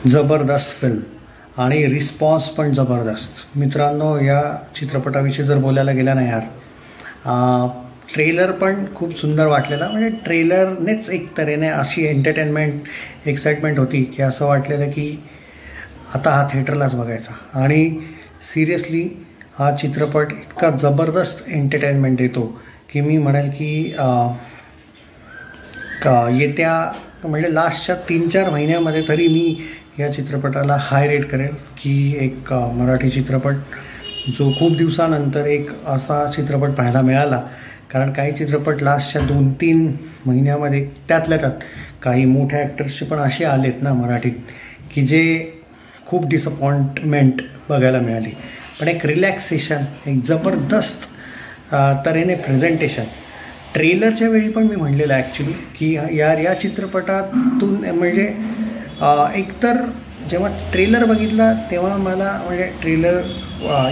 जबरदस्त फिल्म आणि रिस्पॉन्स पण जबरदस्त. मित्रांनो, या चित्रपटाविषयी जर बोलायला गेला ना यार, ट्रेलर पण खूप सुंदर वाटलेला. म्हणजे ट्रेलरनेच एक तऱ्हेने अशी एंटरटेनमेंट एक्साइटमेंट होती की असं वाटलेलं की आता हा थिएटरलाच बघायचा. आणि सिरियसली हा चित्रपट इतका जबरदस्त एंटरटेनमेंट देतो की मी म्हणेल की येत्या म्हणजे लास्टच्या 3-4 महिन्यामध्ये तरी मी या चित्रपटाला हाय रेट करेल की एक मराठी चित्रपट जो खूप दिवसानंतर एक असा चित्रपट पाहायला मिळाला. कारण काही चित्रपट लास्टच्या 2-3 महिन्यामध्ये त्यातल्या त्यात काही मोठ्या ॲक्टर्सचे पण असे आलेत ना मराठीत की जे खूप डिसअपॉइंटमेंट बघायला मिळाली. पण एक रिलॅक्सेशन, एक जबरदस्त तऱ्हेने प्रेझेंटेशन. ट्रेलरच्या वेळी पण मी म्हणलेलं ॲक्च्युली की यार या चित्रपटातून म्हणजे एकतर जेव्हा ट्रेलर बघितला तेव्हा मला म्हणजे ट्रेलर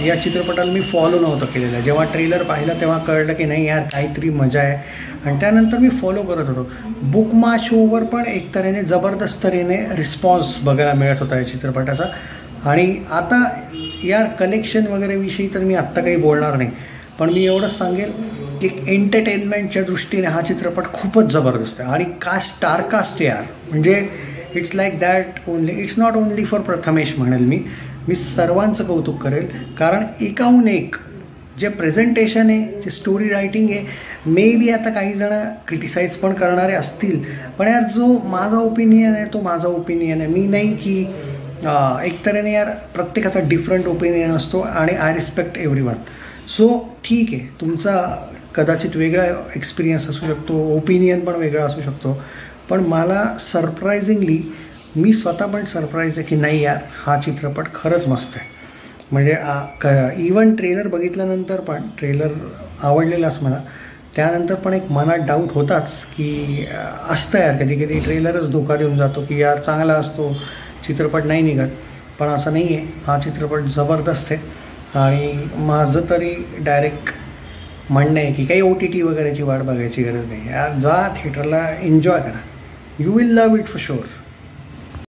या चित्रपटाला मी फॉलो नव्हतं केलेलं. जेव्हा ट्रेलर पाहिला तेव्हा कळलं की नाही यार काहीतरी मजा आहे. आणि त्यानंतर मी फॉलो करत होतो. बुकमा शोवर पण एक तऱ्हेने जबरदस्त तऱ्हेने रिस्पॉन्स बघायला मिळत होता या चित्रपटाचा. आणि आता या कलेक्शन वगैरे विषयी तर मी आत्ता काही बोलणार नाही, पण मी एवढंच सांगेल की एंटरटेनमेंटच्या दृष्टीने हा चित्रपट खूपच जबरदस्त आहे. आणि स्टार कास्ट यार, म्हणजे it's like that only. It's not only for Prathamesh म्हणेल मी सर्वांचं कौतुक करेल. कारण एकाहून एक जे प्रेझेंटेशन आहे, जे स्टोरी रायटिंग आहे, मे बी आता काही जण क्रिटिसाइज पण करणारे असतील, पण यार जो माझा ओपिनियन आहे तो माझा ओपिनियन आहे. मी नाही की एक तऱ्हेने यार प्रत्येकाचा डिफरंट ओपिनियन असतो आणि आय रिस्पेक्ट एव्हरीवन. सो ठीक आहे, तुमचा कदाचित वेगळा एक्सपिरियन्स असू शकतो, ओपिनियन पण वेगळा असू शकतो, पण मला सरप्रायझिंगली मी स्वतः पण सरप्राईज आहे की नाही यार हा चित्रपट खरंच मस्त आहे. म्हणजे इवन ट्रेलर बघितल्यानंतर पण ट्रेलर आवडलेलाच मला. त्यानंतर पण एक मनात डाऊट होताच की असतं यार कधी कधी ट्रेलरच धोका देऊन जातो की यार चांगला असतो चित्रपट नाही निघत. पण असं नाही आहे, हा चित्रपट जबरदस्त आहे. आणि माझं तरी डायरेक्ट म्हणणं आहे की काही OTT वगैरेची वाट बघायची गरज नाही यार. जा थिएटरला, एन्जॉय करा. You will love it for sure.